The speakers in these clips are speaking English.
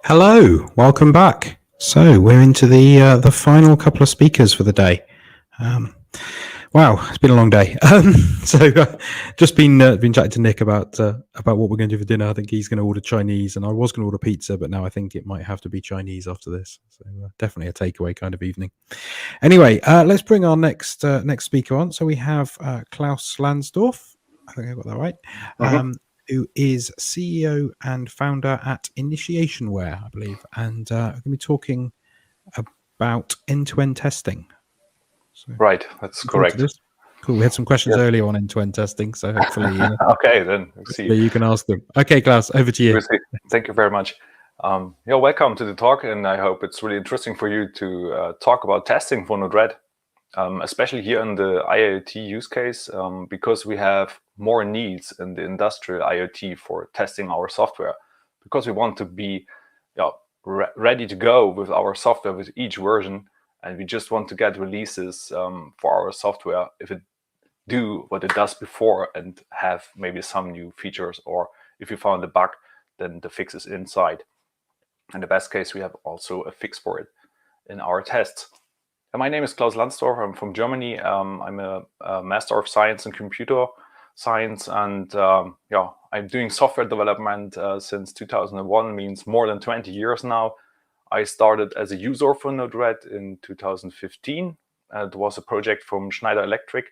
Hello, welcome back. So we're into the final couple of speakers for the day. Wow, it's been a long day. Just been chatting to Nick about what we're going to do for dinner. I think he's going to order Chinese, and I was going to order pizza, but now I think it might have to be Chinese after this. So definitely a takeaway kind of evening. Anyway, let's bring our next speaker on. So we have Klaus Landsdorf. I think I got that right. Who is CEO and founder at Initiationware, I believe, and we're going to be talking about end-to-end testing. So, right, that's correct. Cool. We had some questions earlier on end-to-end testing, so hopefully, okay, then see. You can ask them. Okay, Klaus, over to you. Thank you very much. Welcome to the talk, and I hope it's really interesting for you to talk about testing for Node-RED, especially here in the IoT use case, because we have more needs in the industrial IoT for testing our software, because we want to be ready to go with our software with each version, and we just want to get releases for our software if it do what it does before and have maybe some new features, or if you found a bug, then the fix is inside. In the best case, we have also a fix for it in our tests. And my name is Klaus Landsdorf. I'm from Germany. I'm a Master of Science in Computer Science, and I'm doing software development since 2001, means more than 20 years now. I started as a user for Node-RED in 2015. It was a project from Schneider Electric,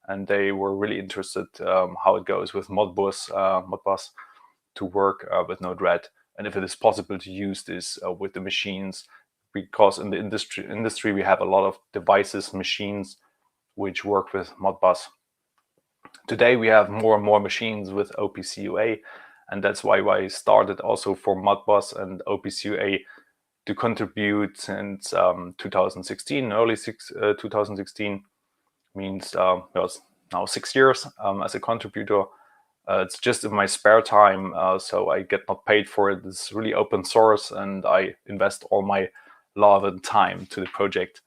and they were really interested how it goes with Modbus to work with Node-RED, and if it is possible to use this with the machines, because in the industry we have a lot of devices, machines, which work with Modbus. Today we have more and more machines with OPC-UA, and that's why I started also for Modbus and OPC-UA to contribute since 2016, early 2016. Means now 6 years as a contributor. It's just in my spare time, so I get not paid for it. It's really open source, and I invest all my love and time to the project,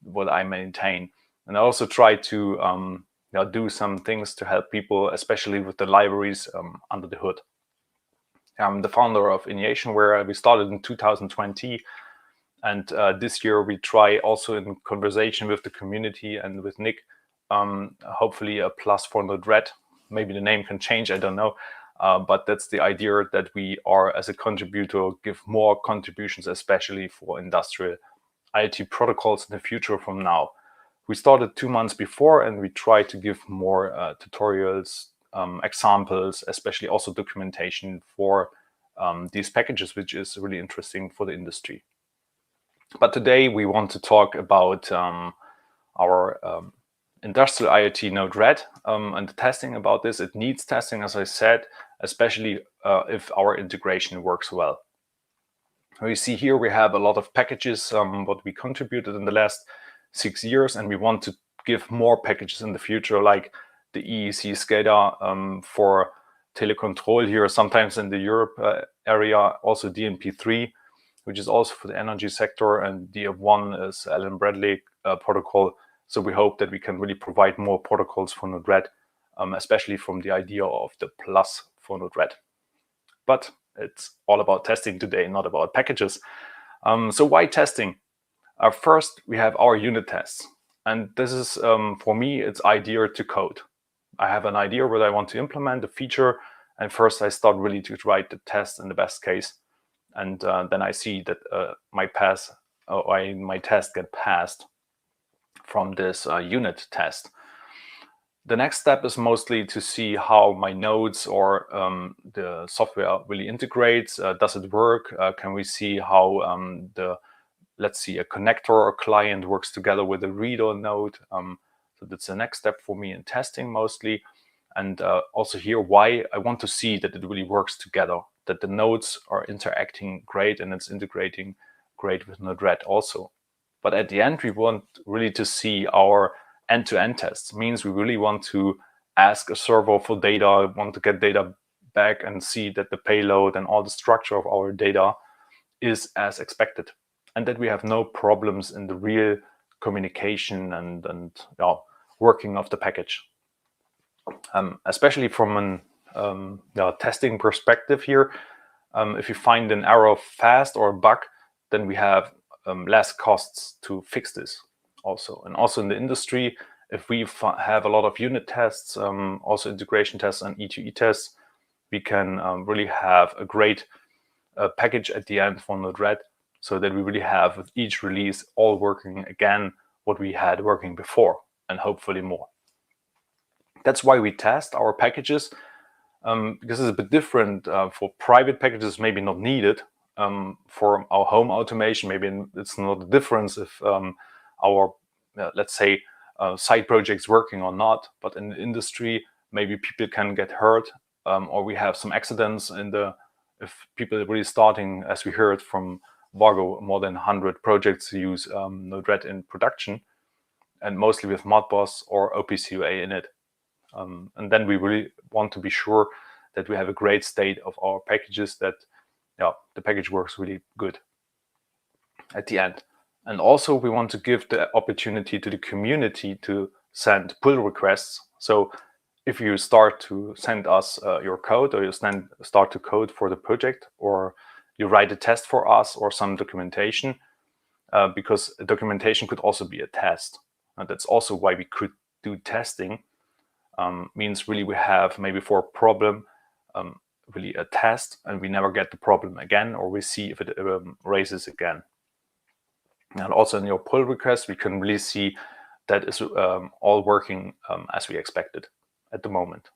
what I maintain. And I also try to do some things to help people, especially with the libraries under the hood. I'm the founder of Initiationware. We started in 2020. And this year we try also in conversation with the community and with Nick, hopefully a plus for Node-RED. Maybe the name can change, I don't know. But that's the idea, that we are, as a contributor, give more contributions, especially for industrial IoT protocols in the future from now. We started 2 months before, and we try to give more tutorials, examples, especially also documentation for these packages, which is really interesting for the industry. But today we want to talk about our industrial IoT Node-RED and the testing about this. It needs testing, as I said, especially if our integration works well. You see here we have a lot of packages, what we contributed in the last 6 years, and we want to give more packages in the future, like the EEC SCADA for telecontrol here, sometimes in the Europe area, also DNP3, which is also for the energy sector, and DF1 is Allen Bradley protocol. So we hope that we can really provide more protocols for Node-RED, especially from the idea of the plus for Node-RED. But it's all about testing today, not about packages. So why testing? First, we have our unit tests. And this is, for me, it's idea to code. I have an idea where I want to implement a feature, and first I start really to write the test in the best case. And then I see that my test get passed from this unit test. The next step is mostly to see how my nodes or the software really integrates. Does it work? Can we see how let's see, a connector or client works together with a reader node? So that's the next step for me in testing mostly. And also here, why I want to see that it really works together, that the nodes are interacting great and it's integrating great with Node-RED also. But at the end, we want really to see our end-to-end tests. Means we really want to ask a server for data, want to get data back and see that the payload and all the structure of our data is as expected, and that we have no problems in the real communication and working of the package. Especially from an testing perspective here, If you find an error fast or a bug, then we have less costs to fix this also. And also in the industry, if we have a lot of unit tests, also integration tests and E2E tests, we can really have a great package at the end for Node-RED, so that we really have with each release all working again what we had working before, and hopefully more. That's why we test our packages, because it's a bit different for private packages, maybe not needed. For our home automation, maybe it's not a difference if our, let's say, side project's working or not. But in the industry, maybe people can get hurt, or we have some accidents if people are really starting, as we heard from Vargo, more than 100 projects use Node-RED in production, and mostly with Modbus or OPC-UA in it. And then we really want to be sure that we have a great state of our packages, that the package works really good at the end. And also we want to give the opportunity to the community to send pull requests. So if you start to send us your code, or you start to code for the project, or you write a test for us or some documentation, because documentation could also be a test. And that's also why we could do testing. Means really we have maybe for a problem really a test, and we never get the problem again, or we see if it raises again. And also in your pull request, we can really see that is all working as we expected at the moment.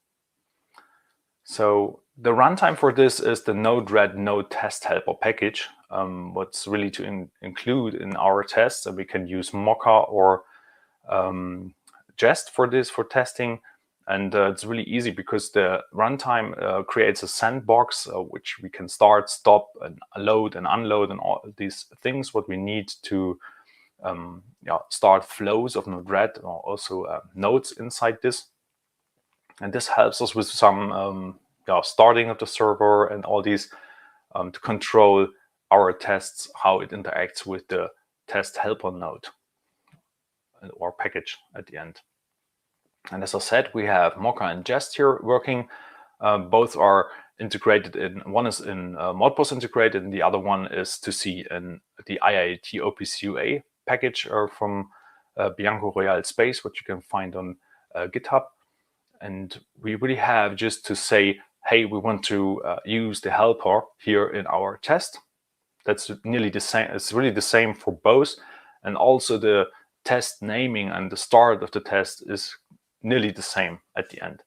So the runtime for this is the Node-RED Node Test Helper package. What's really to include in our tests, and we can use Mocha or Jest for this, for testing. And it's really easy because the runtime creates a sandbox which we can start, stop, and load and unload, and all these things what we need to start flows of Node-RED, or also nodes inside this. And this helps us with some starting of the server and all these to control our tests, how it interacts with the test helper node or package at the end. And as I said, we have Mocha and Jest here working. Both are integrated in, one is in Modbus integrated, and the other one is to see in the IIoT OPC-UA package from Bianco Royal Space, which you can find on GitHub. And we really have just to say, hey, we want to use the helper here in our test. That's nearly the same. It's really the same for both. And also the test naming and the start of the test is nearly the same at the end.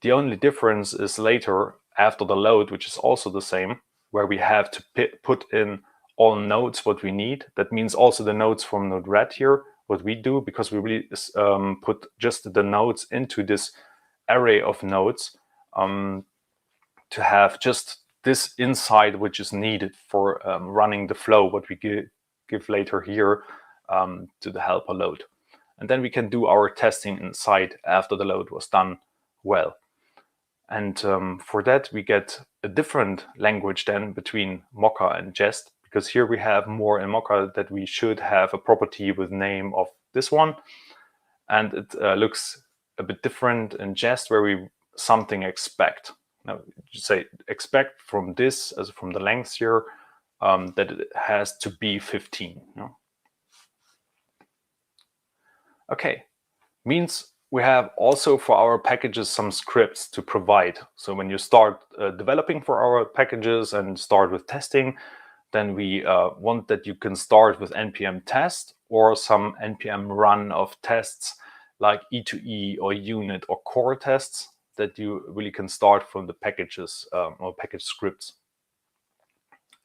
The only difference is later after the load, which is also the same, where we have to put in all nodes what we need. That means also the nodes from Node-RED here, what we do, because we really put just the nodes into this array of nodes to have just this inside which is needed for running the flow, what we give later here to the helper load. And then we can do our testing inside after the load was done well. And for that, we get a different language then between Mocha and Jest, because here we have more in Mocha that we should have a property with name of this one. And it looks a bit different in Jest, where we something expect. Now, you say expect from this, as from the length here, that it has to be 15. Okay, means we have also for our packages some scripts to provide. So when you start developing for our packages and start with testing, then we want that you can start with npm test or some npm run of tests like E2E or unit or core tests that you really can start from the packages or package scripts.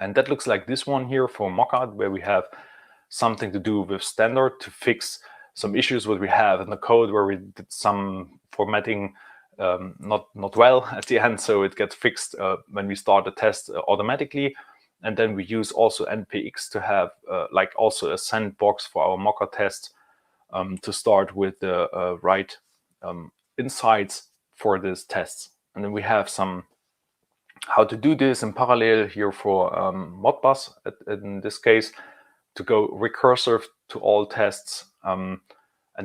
And that looks like this one here for Mocha, where we have something to do with standard to fix some issues what we have in the code, where we did some formatting not well at the end, so it gets fixed when we start the test automatically. And then we use also npx to have like also a sandbox for our Mocha test to start with the right insights for these tests. And then we have some how to do this in parallel here for Modbus in this case, to go recursive to all tests, and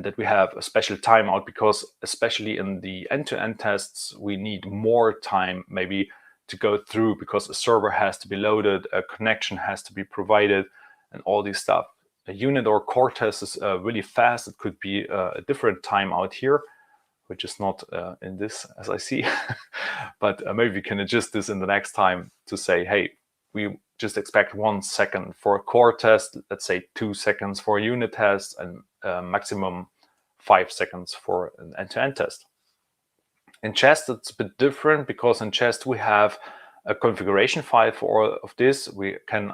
that we have a special timeout, because especially in the end-to-end tests, we need more time maybe to go through, because a server has to be loaded, a connection has to be provided, and all this stuff. A unit or core test is really fast. It could be a different time out here, which is not in this as I see, but maybe we can adjust this in the next time to say, hey, we just expect 1 second for a core test, let's say 2 seconds for a unit test, and maximum 5 seconds for an end-to-end test. In Jest, it's a bit different, because in Jest we have a configuration file for all of this. We can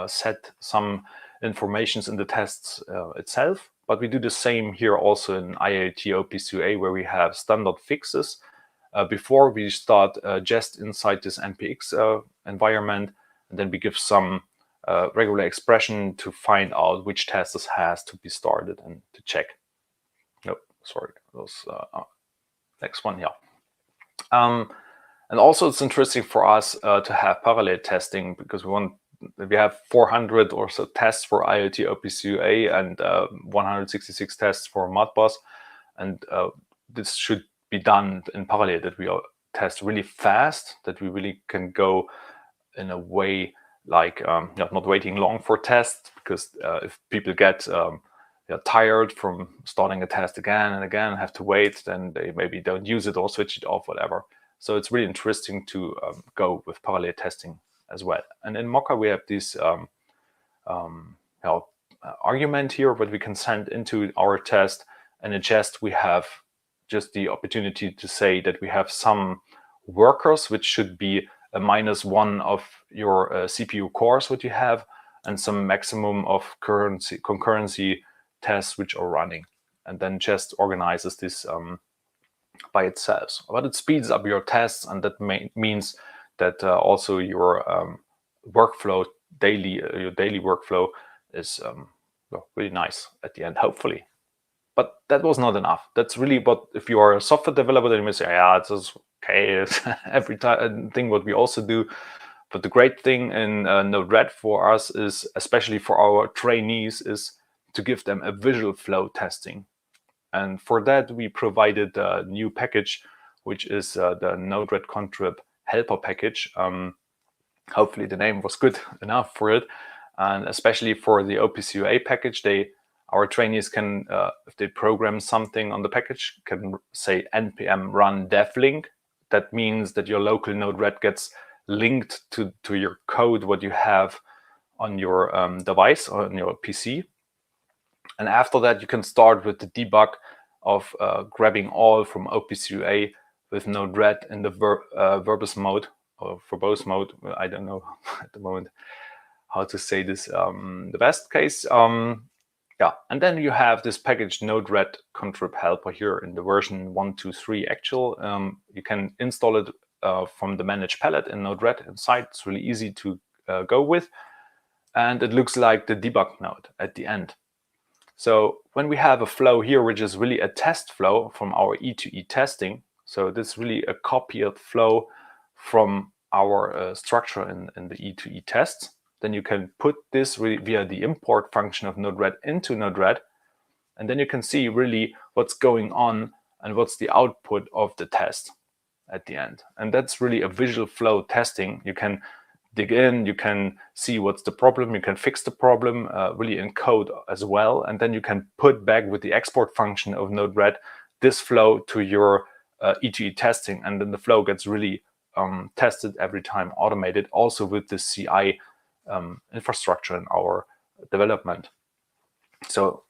set some informations in the tests itself, but we do the same here also in IIoT OPC-UA, where we have standard fixes before we start Jest inside this NPX environment, and then we give some regular expression to find out which test has to be started and to check. Nope, sorry, those next one here. And also it's interesting for us to have parallel testing, because we have 400 or so tests for IoT OPC-UA and 166 tests for Modbus, and this should be done in parallel, that we test really fast, that we really can go in a way like not waiting long for tests, because if people get tired from starting a test again and again and have to wait, then they maybe don't use it or switch it off, whatever. So it's really interesting to go with parallel testing as well. And in Mocha we have this argument here, what we can send into our test, and in Jest we have just the opportunity to say that we have some workers which should be a -1 of your CPU cores what you have, and some maximum of concurrency tests which are running, and then Jest organizes this by itself. But it speeds up your tests, and that means that also your workflow your daily workflow is really nice at the end, hopefully. But that was not enough. That's really what, if you are a software developer, then you may say, yeah, it's just okay, it's every thing what we also do. But the great thing in Node-RED for us is, especially for our trainees, is to give them a visual flow testing. And for that, we provided a new package, which is the Node-RED contrib helper package. Hopefully the name was good enough for it. And especially for the OPC-UA package, our trainees can, if they program something on the package, can say npm run devlink. That means that your local Node-RED gets linked to your code, what you have on your device or on your PC. And after that, you can start with the debug of grabbing all from OPC-UA with Node-RED in the verbose mode or verbose mode. I don't know at the moment how to say this, the best case. Yeah, and then you have this package Node-RED contrib helper here in the version 1.2.3 actual. You can install it from the managed palette in Node-RED inside. It's really easy to go with. And it looks like the debug node at the end. So when we have a flow here, which is really a test flow from our E2E testing, so this is really a copied flow from our structure in the E2E tests, then you can put this really via the import function of Node-RED into Node-RED, and then you can see really what's going on and what's the output of the test at the end. And that's really a visual flow testing. You can dig in, you can see what's the problem, you can fix the problem really in code as well, and then you can put back with the export function of Node-RED this flow to your E2E testing, and then the flow gets really tested every time, automated, also with the CI infrastructure in our development. So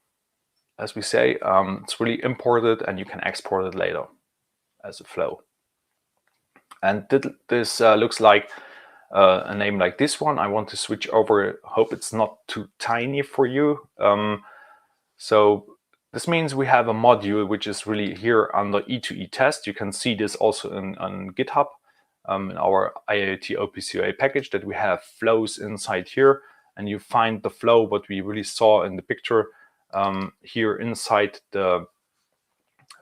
as we say, it's really imported and you can export it later as a flow. And this looks like a name like this one. I want to switch over. Hope it's not too tiny for you. So this means we have a module which is really here under E2E test. You can see this also on GitHub. In our IIoT OPC-UA package, that we have flows inside here, and you find the flow what we really saw in the picture here inside the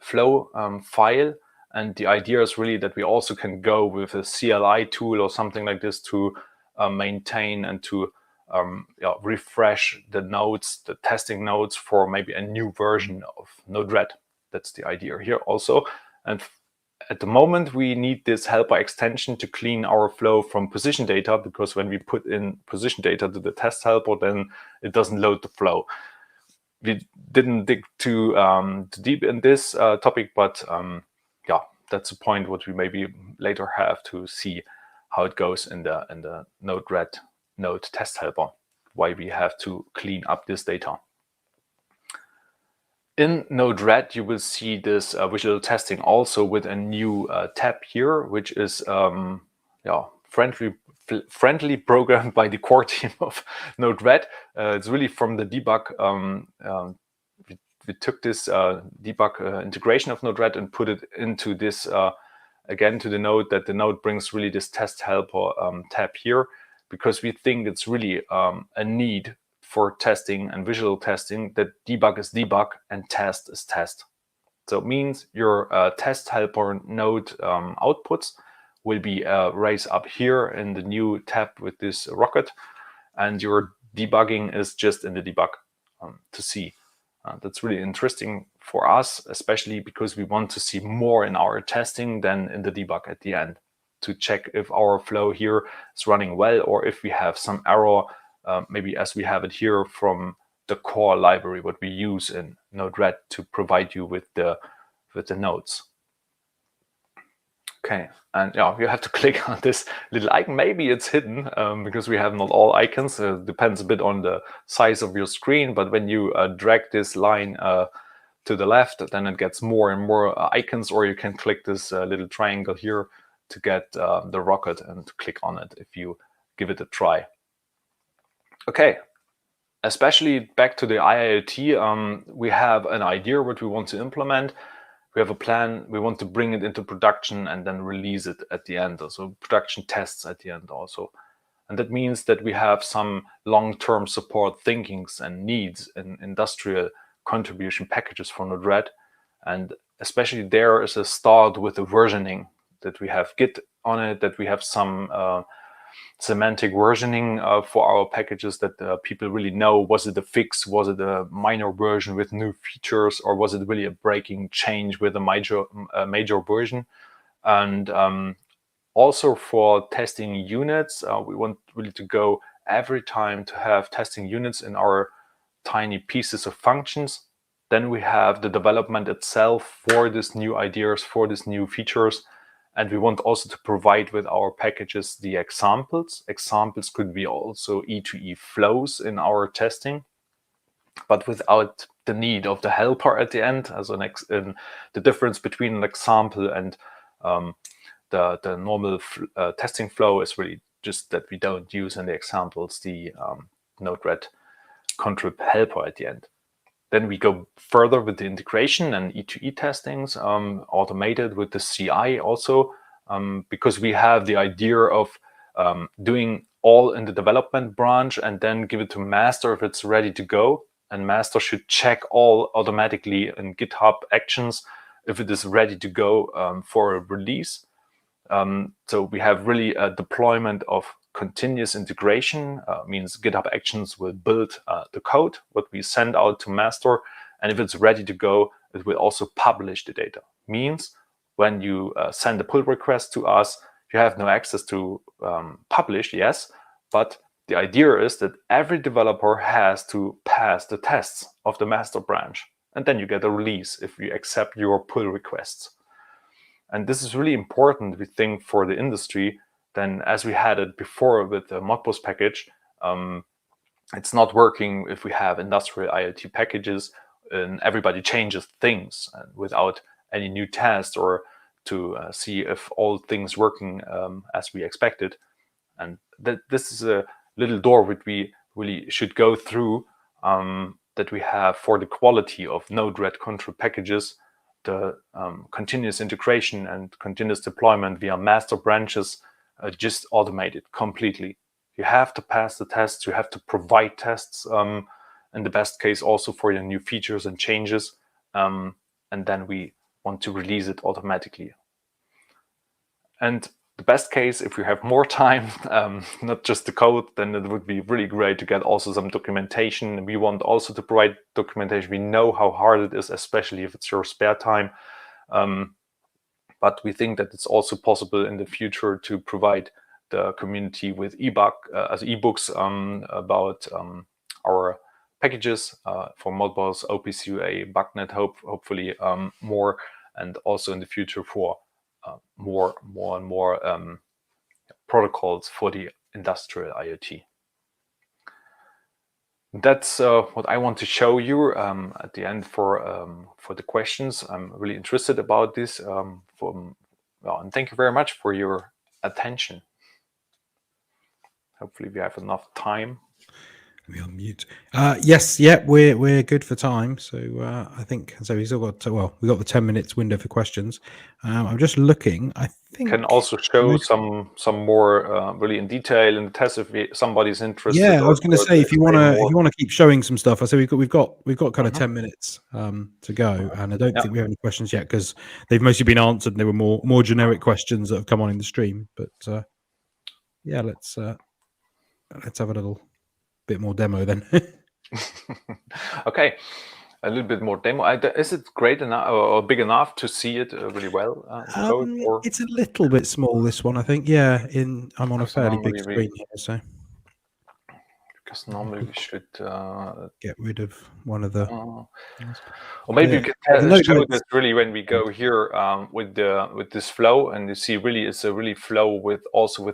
flow file. And the idea is really that we also can go with a CLI tool or something like this to maintain and to refresh the nodes, the testing nodes for maybe a new version of Node-RED. That's the idea here also. And at the moment, we need this helper extension to clean our flow from position data, because when we put in position data to the test helper, then it doesn't load the flow. We didn't dig too deep in this topic, but yeah, that's a point what we maybe later have to see how it goes in the Node-RED node test helper, why we have to clean up this data. In Node-RED, you will see this visual testing also with a new tab here, which is friendly programmed by the core team of Node-RED. It's really from the debug. We took this debug integration of Node-RED and put it into this, again, to the node, that the node brings really this test helper tab here, because we think it's really a need for testing and visual testing, that debug is debug and test is test. So it means your test helper node outputs will be raised up here in the new tab with this rocket, and your debugging is just in the debug to see. That's really interesting for us, especially because we want to see more in our testing than in the debug at the end, to check if our flow here is running well, or if we have some error, maybe as we have it here from the core library, what we use in Node-RED to provide you with the nodes. Okay, and yeah, you have to click on this little icon. Maybe it's hidden because we have not all icons. Depends a bit on the size of your screen, but when you drag this line to the left, then it gets more and more icons, or you can click this little triangle here to get the rocket and click on it if you give it a try. Okay, especially back to the IIoT, we have an idea what we want to implement. We have a plan, we want to bring it into production and then release it at the end. So production tests at the end also. And that means that we have some long-term support thinkings and needs in industrial contribution packages for Node-RED. And especially there is a start with the versioning, that we have Git on it, that we have some semantic versioning for our packages, that people really know, was it a fix, was it a minor version with new features, or was it really a breaking change with a major version. And also for testing units, we want really to go every time to have testing units in our tiny pieces of functions. Then we have the development itself for these new ideas, for these new features. And we want also to provide with our packages the examples. Examples could be also E2E flows in our testing, but without the need of the helper at the end. As the difference between an example and the normal testing flow is really just that we don't use in the examples the Node-RED contrib helper at the end. Then we go further with the integration and E2E testings, automated with the CI also, because we have the idea of doing all in the development branch and then give it to master if it's ready to go. And master should check all automatically in GitHub Actions if it is ready to go for a release. So we have really a deployment of continuous integration, means GitHub Actions will build the code, what we send out to master, and if it's ready to go, it will also publish the data. Means when you send a pull request to us, you have no access to publish, yes, but the idea is that every developer has to pass the tests of the master branch, and then you get a release if you accept your pull requests. And this is really important, we think, for the industry. Then, as we had it before with the Modbus package, it's not working if we have industrial IoT packages and everybody changes things and without any new tests or to see if all things working as we expected. And this is a little door which we really should go through, that we have for the quality of Node-RED contrib packages, the continuous integration and continuous deployment via master branches, just automated completely. You have to pass the tests, you have to provide tests, in the best case also for your new features and changes, and then we want to release it automatically. And the best case, if you have more time, not just the code, then it would be really great to get also some documentation. We want also to provide documentation. We know how hard it is, especially if it's your spare time. But we think that it's also possible in the future to provide the community with ebooks about our packages for Modbus, OPC-UA, BugNet, hopefully more, and also in the future for more and more protocols for the industrial IoT. That's what I want to show you at the end for the questions. I'm really interested about this. And thank you very much for your attention. Hopefully we have enough time. We on mute. Yes, yeah, we're good for time. So I think so. We've still got we got the 10 minutes window for questions. I'm just looking. I think can also show some more really in detail in the test if somebody's interested. Yeah, I was going to say if you want to keep showing some stuff. I say we've got kind of 10 minutes to go, and I don't think we have any questions yet because they've mostly been answered. And they were more generic questions that have come on in the stream. But yeah, let's have a little bit more demo then. Okay, a little bit more demo. Is it great enough or big enough to see it really well? It's a little bit small, this one, I think. Yeah, I'm on a fairly big screen here, so. Because normally we should get rid of one of the. Or maybe you can show this really when we go here with this flow, and you see really it's a really flow with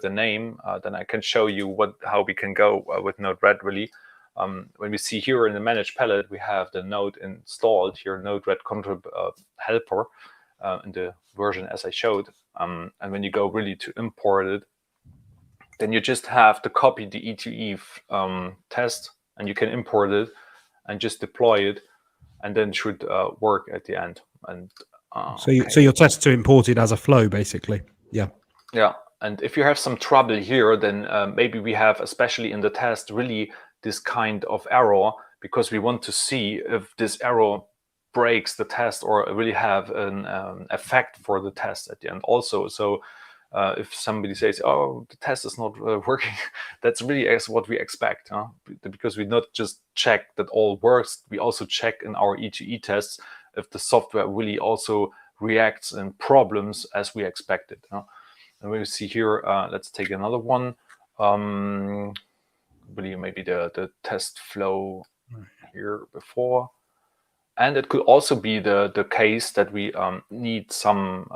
a name. Then I can show you how we can go with Node-RED really. When we see here in the managed palette, we have the node installed here, Node-RED contrib helper in the version as I showed. And when you go really to import it, then you just have to copy the E2E test, and you can import it and just deploy it, and then it should work at the end. And so your tests are imported as a flow, basically. Yeah. Yeah. And if you have some trouble here, then maybe we have, especially in the test, really this kind of error, because we want to see if this error breaks the test or really have an effect for the test at the end also. So if somebody says, oh, the test is not working, that's really what we expect, because we not just check that all works, we also check in our E2E tests if the software really also reacts in problems as we expected. And we see here, let's take another one. Really maybe the test flow here before. And it could also be the case that we need some,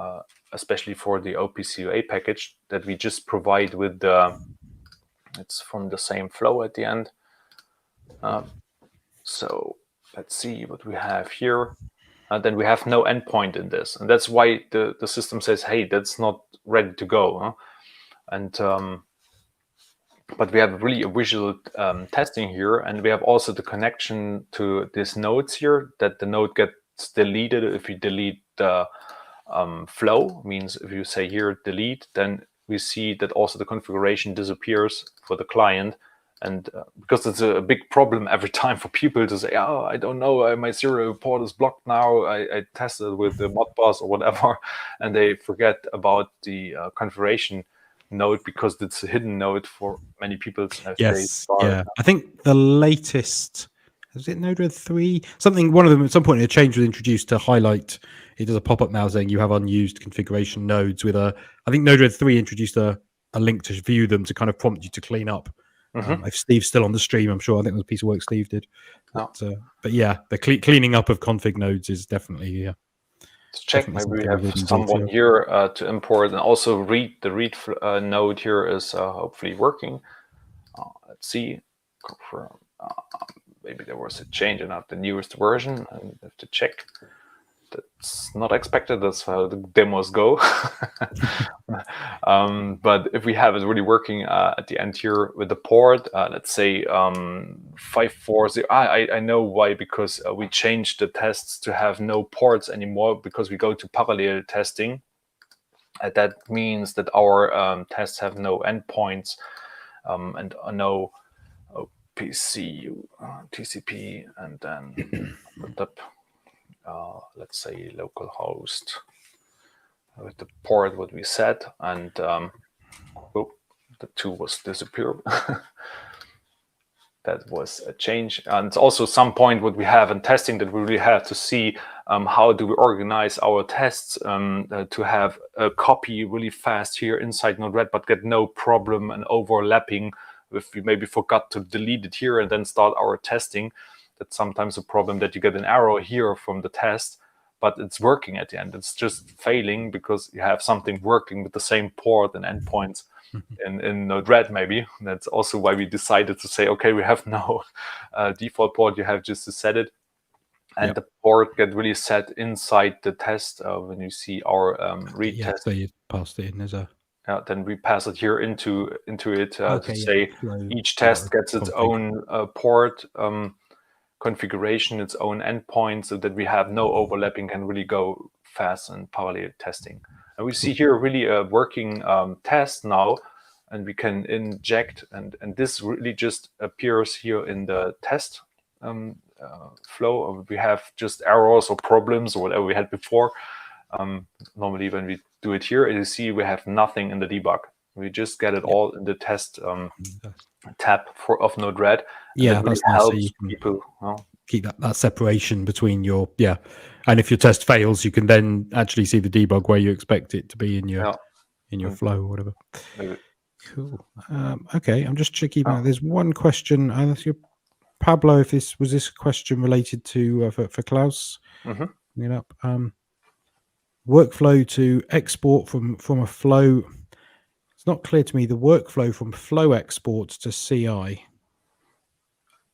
especially for the OPC-UA package, that we just provide with it's from the same flow at the end. So let's see what we have here. And then we have no endpoint in this. And that's why the system says, hey, that's not ready to go. And but we have really a visual testing here, and we have also the connection to these nodes here, that the node gets deleted if you delete the flow. Means if you say here delete, then we see that also the configuration disappears for the client. And because it's a big problem every time for people to say, oh, I don't know, my serial port is blocked now, I tested with the Modbus or whatever, and they forget about the configuration node because it's a hidden node for many people. Yes, yeah. I think the latest, is it Node-RED 3? One of them at some point a change was introduced to highlight. It does a pop-up now saying you have unused configuration nodes with I think Node-RED 3 introduced a link to view them to kind of prompt you to clean up. If Steve's still on the stream, I'm sure. I think it was a piece of work Steve did. But yeah, the cleaning up of config nodes is definitely Let's check. Maybe we have someone here to import, and also the read node here is hopefully working. Let's see. Maybe there was a change in not the newest version. I have to check. That's not expected. That's how the demos go. But if we have it really working at the end here with the port, let's say 540. I know why, because we changed the tests to have no ports anymore because we go to parallel testing. That means that our tests have no endpoints and no OPC, TCP, and then put up. Let's say localhost with the port what we set, and the 2 was disappeared. that was a change. And it's also some point what we have in testing that we really have to see how do we organize our tests to have a copy really fast here inside Node-RED, but get no problem and overlapping if we maybe forgot to delete it here and then start our testing. That's sometimes a problem that you get an error here from the test, but it's working at the end. It's just failing because you have something working with the same port and endpoints in Node-RED maybe. That's also why we decided to say, okay, we have no default port. You have just to set it. And the port get really set inside the test when you see our read test. So you passed it in as a... Then we pass it here into it to say each test gets its own port configuration, its own endpoint, so that we have no overlapping, can really go fast and parallel testing. And we see here really a working test now, and we can inject, and this really just appears here in the test flow. We have just errors or problems or whatever we had before. Normally when we do it here, you see we have nothing in the debug. We just get it all in the test tab of Node-RED. Yeah, that's nice. So you can people keep that separation between your and if your test fails, you can then actually see the debug where you expect it to be in your flow or whatever. Maybe. Cool. Okay, I'm just checking out. There's one question. Pablo, if this was a question related to for Klaus. Bring it up. Workflow to export from a flow. It's not clear to me the workflow from flow export to CI.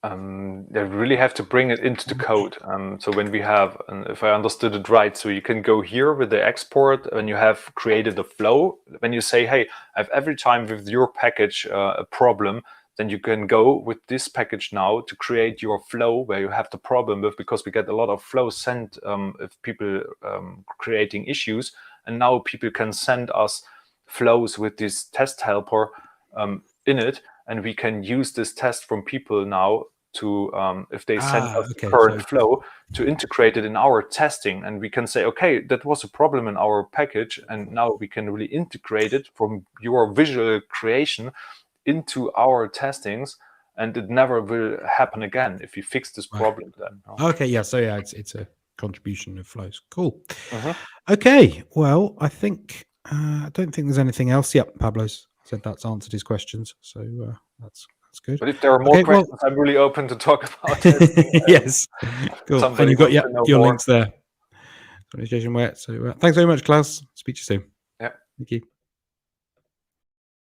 They really have to bring it into the code. So when we have, if I understood it right, so you can go here with the export when you have created a flow. When you say, hey, I have every time with your package a problem, then you can go with this package now to create your flow where you have the problem with, because we get a lot of flows sent if people creating issues. And now people can send us flows with this test helper in it. And we can use this test from people now to, if they send us the current flow, to integrate it in our testing. And we can say, okay, that was a problem in our package. And now we can really integrate it from your visual creation into our testings, and it never will happen again if you fix this problem then. Okay, yeah, so it's a contribution of flows. Cool. Okay, well, I think I don't think there's anything else. Yep, Pablo's said that's answered his questions, so that's good. But if there are more questions, I'm really open to talk about testing. Yes, cool. And you've got your links there. So thanks very much, Klaus. Speak to you soon. Yeah, thank you.